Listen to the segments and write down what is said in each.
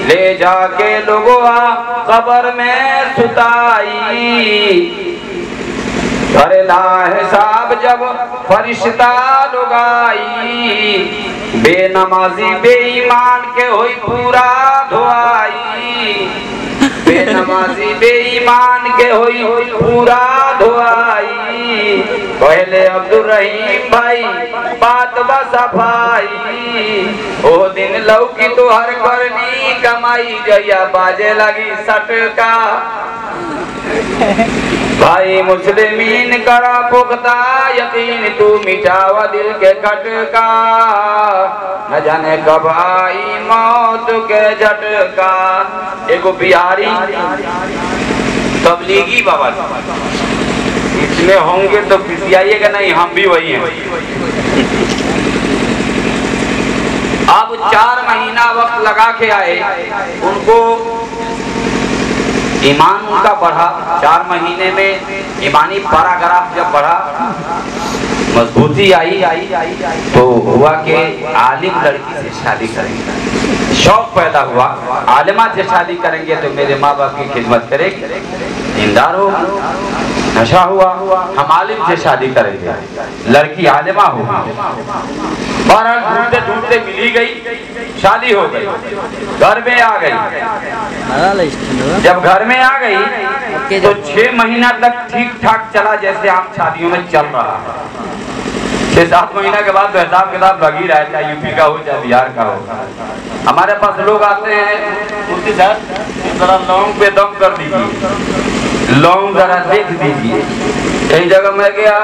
ले जाके लोगों कब्र में सुताई। करेला हिसाब जब फरिश्ता लोग आई, बेनमाजी बेईमान के होई पूरा धोआई। बेनमाजी बेईमान के होई पूरा धोआई। पहले अब्दुल रहीम भाई बात बसफाई। ओ दिन लौकी तो हर करनी कमाई, जया बाजे लगी सटका। भाई मुस्लिमीन करा पुख्ता यकीन, तू मिटावा दिल के खटका। न जाने कब आई मौत के झटका। एगो बिहारी तबलीगी बाबा, इसमें होंगे तो पिसियाइएगा नहीं, हम भी वही हैं। अब 4 महीना वक्त लगा के आए, उनको ईमान उनका बढ़ा। 4 महीने में ईमानी पैराग्राफ जब बढ़ा, मजबूती आई तो हुआ कि आलिम लड़की से शादी करेंगे। शौक पैदा हुआ, आलिमा से शादी करेंगे तो मेरे माँ बाप की खिदमत करेंगे, दीनदार हो। नशा हुआ, हम आलिम से शादी करेंगे, लड़की आलिमा होगी। बहरहाल ढूंढते ढूंढते मिली गई, शादी हो गई, घर में आ गई। जब घर में आ गई तो 6 महीना तक ठीक ठाक चला, जैसे आम शादियों में चल रहा है। 6-7 महीना के बाद तो हिसाब किताब लगी रहा है, चाहे यूपी का हो चाहे बिहार का हो। हमारे पास लोग आते हैं, मुफ्ती साहब जरा लौंग पे दम कर दीजिए, लौंग जरा देख दीजिए। कई जगह मैं गया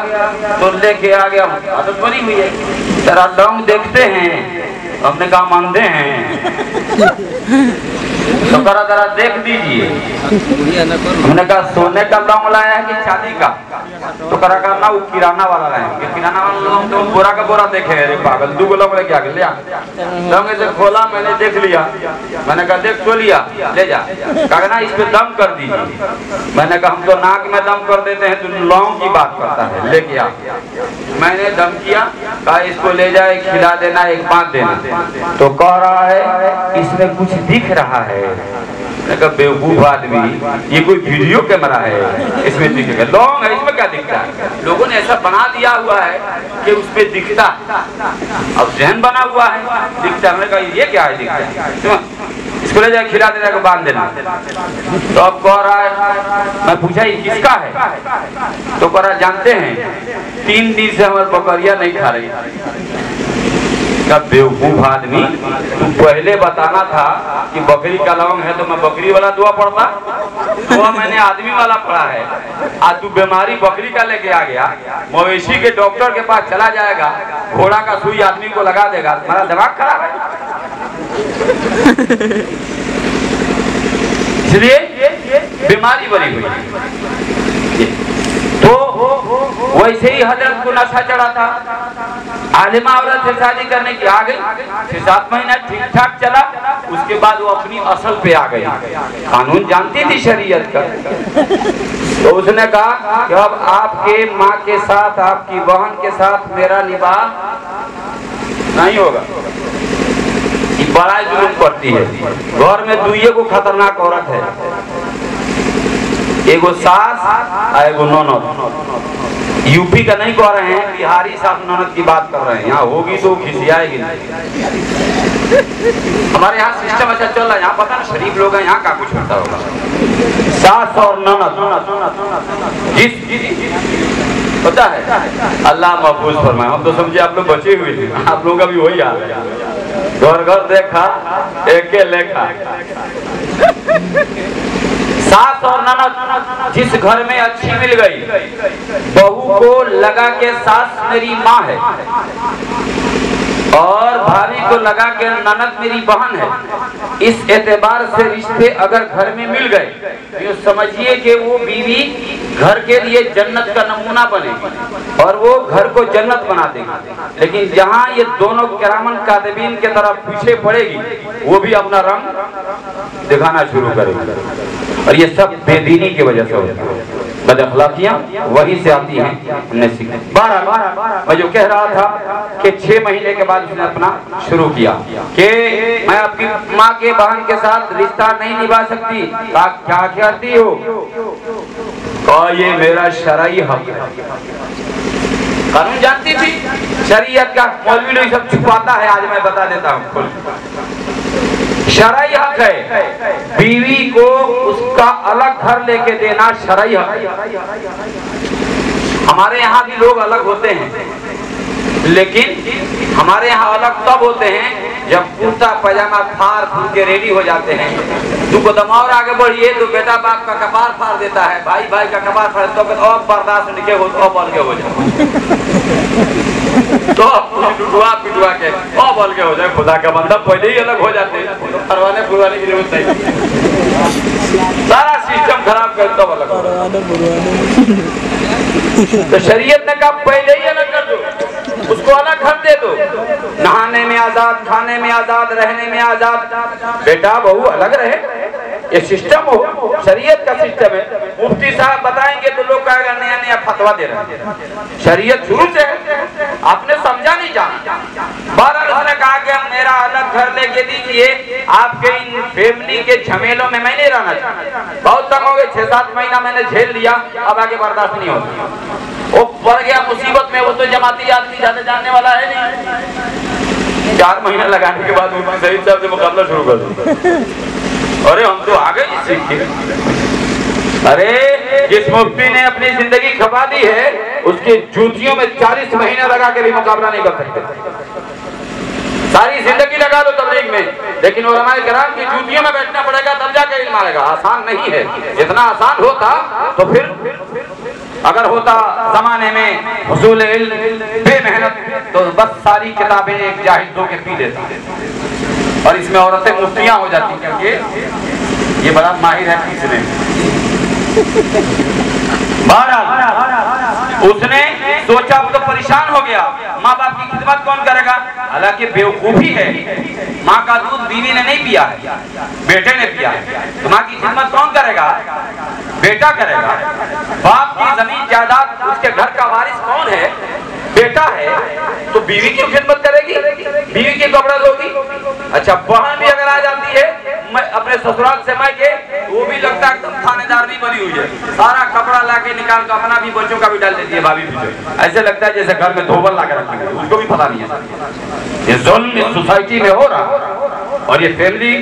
तो लेके आ गया, आदत बनी हुई है, जरा लौंग देखते हैं। हमने कहा मानते हैं तो करा जरा देख दीजिए। हमने कहा सोने का लौंग लाया है कि चांदी का? तो करा ना वो किराना वाला लाए, किराना वाला लौंग तो बोरा का बोरा देखे। अरे पागल, 2 लौंग लेके आ गया। लौंग ऐसे खोला, मैंने देख लिया, मैंने कहा देख तो लिया, ले जा। कहा ना इस पे दम कर दीजिए। मैंने कहा हम तो नाक में दम कर देते हैं, तो लौंग की बात करता है, लेके आ। मैंने दम किया, कहा इसको ले जाए, खिला देना, 1 बात देना। तो कह रहा है इसमें कुछ दिख रहा है। बेवकूफ आदमी, ये कोई वीडियो कैमरा है, इसमें दिखेगा? लौंग है, इसमें क्या दिखता है? लोगों ने ऐसा बना दिया हुआ है कि उसमें दिखता, अब जहन बना हुआ है, दिखता। हमने कहा ये क्या है दिखता? इसको ले जाए, खिला देना, बांध देना। तो अब कह रहा है, मैं पूछा ये किसका है? तो कह रहा जानते हैं 3 दिन से हमारी बकरियां नहीं खा रही। का बेवकूफ आदमी, तू पहले बताना था कि बकरी का लौंग है तो मैं बकरी वाला दुआ पढ़ता। दुआ मैंने आदमी वाला पढ़ा है। आज तू बीमारी बकरी का लेके आ गया, मवेशी के डॉक्टर के पास चला जाएगा, घोड़ा का सुई आदमी को लगा देगा। तुम्हारा दिमाग खराब है। इसलिए बीमारी बनी हुई। तो वैसे ही हजरत को नशा चढ़ा था, आलिमा औरत से शादी करने की आ गई। 6-7 महीना ठीक ठाक चला, उसके बाद वो अपनी असल पे आ गई। कानून जानती थी शरीयत का। तो उसने कहा कि अब आपके माँ के साथ, आपकी बहन के साथ मेरा निभाह नहीं होगा। ये बड़ा जुल्म करती है। घर में 2 को खतरनाक औरत है, एगो सास और एगो ननद। यूपी का नहीं कह रहे हैं, बिहारी सास ननद की बात कर रहे हैं। यहाँ होगी तो खिसियाएगी नहीं। हमारे यहाँ सिस्टम अच्छा चल रहा है, यहाँ पता ना शरीफ लोग हैं, यहाँ का कुछ होता होगा। सास और ननद जिस पता है, अल्लाह महफूज फरमाए। हम तो समझे आप लोग बचे हुए थे, आप लोगों का भी वही हाल है। घर घर देखा एक लेखा। सास और ननद जिस घर में अच्छी मिल गई, बहू को लगा के सास मेरी माँ है और भाभी को लगा के ननद मेरी बहन है। इस एतबार से रिश्ते अगर घर में मिल गए तो समझिए कि वो बीवी घर के लिए जन्नत का नमूना बनेगी और वो घर को जन्नत बना देगी। लेकिन जहाँ ये दोनों किरामन कातिबीन के तरफ पीछे पड़ेगी, वो भी अपना रंग दिखाना शुरू करेगी। और ये सब बेदीनी की वजह से होता है। बदअखलाकियां वहीं से आती हैं, हमने सीखा। 12 मैं जो कह रहा था कि 6 महीने के बाद उसने अपना शुरू किया कि मैं आपकी माँ के बहन के साथ रिश्ता नहीं निभा सकती। कहा क्या कहती हो? कहा ये मेरा शरई हक है। कानून जानती थी शरीयत का, मौलवी लोग सब छुपाता है, आज मैं बता देता हूँ। शरई हक है, बीवी को उसका अलग घर लेके देना शरई हक है। हमारे यहाँ भी लोग अलग होते हैं, लेकिन हमारे यहाँ अलग तब होते हैं जब कुर्ता पजामा फाड़ फूल के रेडी हो जाते हैं। तू कदम और आगे बढ़िए तो बेटा बाप का कपार फाड़ देता है, भाई भाई का कपार फाड़ तो और बर्दाश्त नहीं हो तो बल के हो जाए, तो पिटवा के और बल के हो जाए। खुदा का बंदा पहले ही अलग हो जाते हैं, तो फरवाने फुरवाने की जरूरत नहीं, सारा सिस्टम खराब कर तो अलग हो। तो शरीयत ने कहा पहले ही अलग कर दो, उसको अलग घर दे दो, नहाने में आजाद, खाने में आजाद, रहने में आजाद, बेटा बहू अलग रहे। ये सिस्टम हो, शरीयत का सिस्टम है। मुफ्ती साहब बताएंगे तो लोग कहेगा नया नया फतवा दे रहे हैं। शरीयत शुरू से है, आपने समझा नहीं जाना। बहरहाल उसने कहा कि मेरा अलग घर लेके दीजिए, आपके इन फैमिली के झमेलों में मैं नहीं रहना चाहता। बहुत तंग हो गए, 6-7 महीना मैंने झेल लिया, अब आगे बर्दाश्त नहीं होता। वो पड़ गया मुसीबत में, वो तो जमाती आदमी ज्यादा जानने वाला है नहीं। 4 महीना लगाने के बाद मुफ्ती सईद साहब से मुकाबला शुरू कर दिया। अरे हम तो आ गए सीख के। अरे जिस मुफ्ती ने अपनी जिंदगी खपा दी है, उसकी जूतियों में 40 महीने लगा के भी मुकाबला नहीं कर सकते। सारी जिंदगी लगा दो तबलीग में, लेकिन उलमाए किराम की जूतियों में बैठना पड़ेगा तब जाके इल्म आएगा। आसान नहीं है। जितना आसान होता तो फिर अगर होता जमाने में हुसूल इल्म बेमेहनत, तो बस सारी किताबें एक जाहिल दो के पी लेता, और इसमें औरतें मुफ्तियां हो जाती, क्योंकि ये बड़ा माहिर है पीसने। बहरहाल उसने सोचा, वो तो परेशान हो गया, माँ बाप की खिदमत कौन करेगा? हालांकि बेवकूफी है, माँ का दूध बीवी ने नहीं पिया है, बेटे ने पिया है, तो माँ की खिदमत कौन करेगा? बेटा करेगा। बाप की जमीन जायदाद, उसके घर का वारिस कौन है? बेटा है, तो बीवी की खिदमत करेगी, बीवी की कपड़ा धोगी। अच्छा, बहन भी अगर आ जाती है अपने ससुराल से मायके, वो भी लगता है एकदम थानेदार नहीं बनी हुई है, सारा कपड़ा लाके निकाल कर अपना भी बच्चों का भी डाल देती है भाभी भी। ऐसे लगता है जैसे घर में धोबल ला के रखी हुई, उसको भी पता नहीं है। ये जुल्म इस सोसाइटी में हो रहा, और ये फैमिली,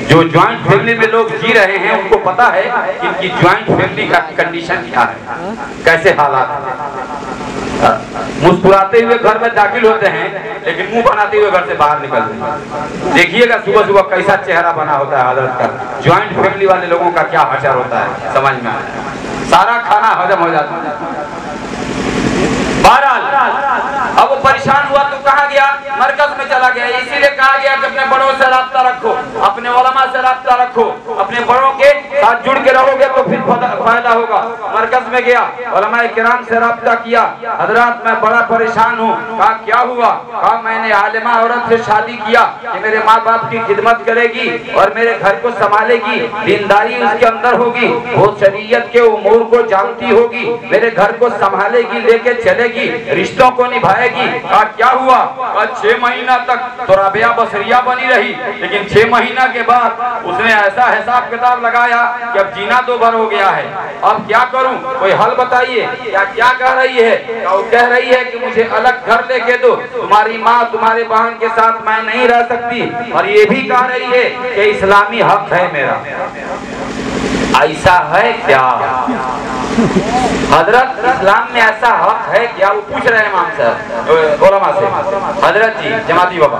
जो ज्वाइंट फैमिली में लोग जी रहे हैं, उनको पता है कि इनकी ज्वाइंट फैमिली का कंडीशन क्या है, कैसे हालात है। मुस्कुराते हुए घर में दाखिल होते हैं, लेकिन मुंह बनाते हुए घर से बाहर निकलते हैं। देखिएगा सुबह सुबह कैसा चेहरा बना होता है हजरत का। ज्वाइंट फैमिली वाले लोगों का क्या हशर होता है, समझ में आया। सारा खाना हजम हो जाता है। बहरहाल अब वो परेशान हुआ तो कहाँ गया? मरकज में चला गया। इसीलिए कहा गया कि अपने बड़ों से राब्ता रखो, अपने उलमा से राब्ता रखो, अपने बड़ों के साथ जुड़ के रहोगे तो फिर फायदा होगा। मरकज में गया, उलमा किराम से राब्ता किया, हजरात मैं बड़ा परेशान हूँ। कहा क्या हुआ? कहा मैंने आलिमा औरत से शादी किया कि मेरे माँ बाप की खिदमत करेगी और मेरे घर को संभालेगी, दीनदारी उसके अंदर होगी, वो शरीयत के उमूर को जानती होगी, मेरे घर को संभालेगी, लेके चलेगी, रिश्तों को निभाएगी। कहा क्या हुआ? 6 महीना तक तो राबिया बसरिया बनी रही, लेकिन 6 महीना के बाद उसने ऐसा हिसाब किताब लगाया कि अब जीना तो भर हो गया है, अब क्या करूं? कोई हल बताइए। क्या कह रही है? वो कह रही है कि मुझे अलग घर लेके दो, तुम्हारी माँ तुम्हारे बहन के साथ मैं नहीं रह सकती, और ये भी कह रही है कि इस्लामी हक है मेरा। ऐसा है क्या हजरत? इस्लाम में ऐसा हक है क्या? वो पूछ रहे हैं इमाम साहब उलमा से, हजरत जी जमाती बाबा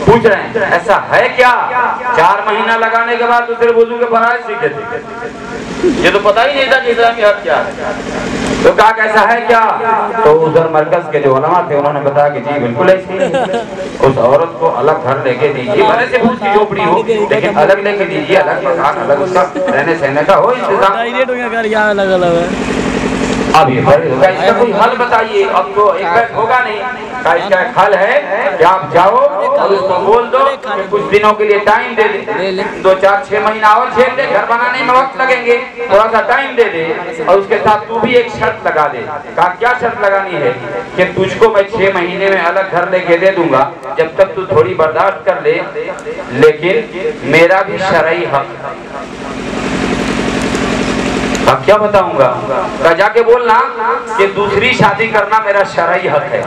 पूछ रहे हैं ऐसा है क्या? 4 महीना लगाने के बाद दूसरे वुजू के फराइज सीखे थे, ये तो पता ही नहीं था कि इस्लामी हक क्या है। तो कहा कैसा है क्या? तो उधर मरकज के जो उलमा थे उन्होंने बताया कि जी बिल्कुल ऐसी है, उस औरत को अलग घर लेके दीजिए, भले से उसकी झोपड़ी हो, लेकिन अलग लेके दीजिए, अलग मकान, अलग उसका रहने सहने का हो इंतजाम। अब ये इसका कोई हल बताइए। अब तो एक बैग होगा नहीं, का इसका खल है कि आप जाओ और उसको बोल दो कि कुछ दिनों के लिए टाइम दे दे, 2-4-6 महीना और झेल दे, घर बनाने में वक्त लगेंगे, थोड़ा सा टाइम दे दे और उसके साथ तू भी एक शर्त लगा दे। कहा क्या शर्त लगानी है कि तुझको मैं 6 महीने में अलग घर लेके दे दूंगा, जब तक तू थोड़ी बर्दाश्त कर ले, लेकिन मेरा भी शरई हक। अब क्या बताऊंगा, का जाके बोलना कि दूसरी शादी करना मेरा शरई हक है।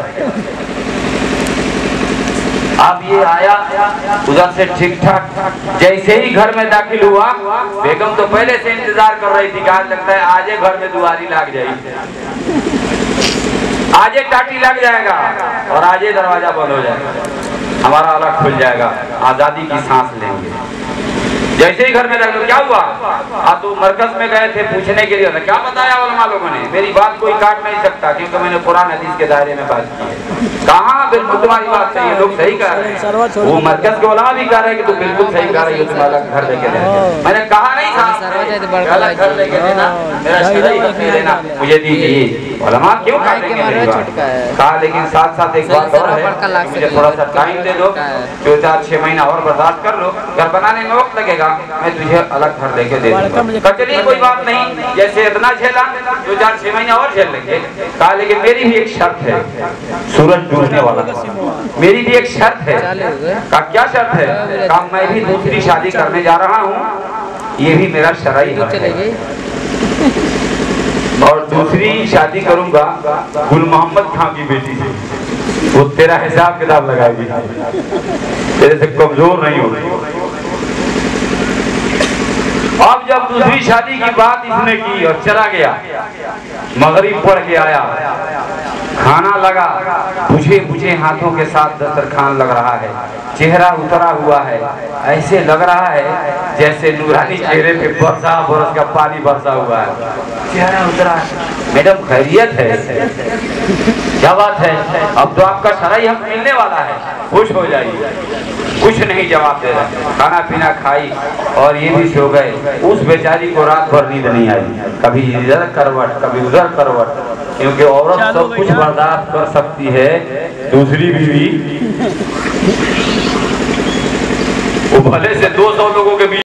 अब ये आया उधर से ठीक ठाक, जैसे ही घर में दाखिल हुआ, बेगम तो पहले से इंतजार कर रही थी, आज लगता है आजे घर में दुआरी लग जाएगी, आजे टाटी लग जाएगा और आजे दरवाजा बंद हो जाएगा, हमारा अलग खुल जाएगा, आजादी की सांस लेंगे। जैसे ही घर में लग, क्या हुआ, आप तो मरकज में गए थे पूछने के लिए, क्या बताया उलमा लोगों ने, मेरी बात कोई काट नहीं सकता क्योंकि मैंने कुरान हदीस के दायरे में बात की है। कहाँ बिल्कुल तुम्हारी बात सही है, लोग सही कह रहे हैं, वो मरकज के उलमा भी कह रहे हैं कि तू बिल्कुल सही कह रही हो, तुम अलग घर लेके देना। मैंने कहा नहीं था अलग घर लेके देना, मेरा शरई हक दे देना, मुझे दीजिए। उलमा क्यों काटेंगे मेरी बात, कहा लेकिन साथ साथ एक बात और है, मुझे थोड़ा सा टाइम दे दो, 2-4-6 महीना और बर्दाश्त कर लो, घर बनाने में वक्त लगेगा, मैं तुझे अलग घर लेके दे दूंगा। चलिए कोई बात नहीं, जैसे इतना झेला 2-4-6 महीना और झेल लेंगे। कहा लेकिन मेरी भी एक शर्त है, सूरज डूबने वाला, मेरी भी एक शर्त है। कहा क्या शर्त है, कहा मैं भी दूसरी शादी करने जा रहा हूँ, ये भी मेरा शरई हक है, और दूसरी शादी करूंगा गुल मोहम्मद खान की बेटी से, वो तेरा हिसाब किताब लगाएगी, तेरे से कमजोर नहीं होगी। अब जब दूसरी शादी की बात इसने की और चला गया, मगरिब पढ़ के आया, खाना लगा, बुझे बुझे हाथों के साथ दस्तरखान लग रहा है, चेहरा उतरा हुआ है, ऐसे लग रहा है जैसे नूरानी चेहरे पे बरसा बरस का पानी बरसा हुआ है, चेहरा उतरा है। मैडम खैरियत है, क्या बात है, अब तो आपका शरई हक मिलने वाला है, खुश हो जाइए। कुछ नहीं जवाब दे रहा, खाना पीना खाई और ये भी सो गए। उस बेचारी को रात भर नींद नहीं आई, कभी इधर करवट कभी उधर करवट, क्योंकि औरत सब कुछ बर्दाश्त कर सकती है, दूसरी बीवी वो भले से 200 लोगों के बीच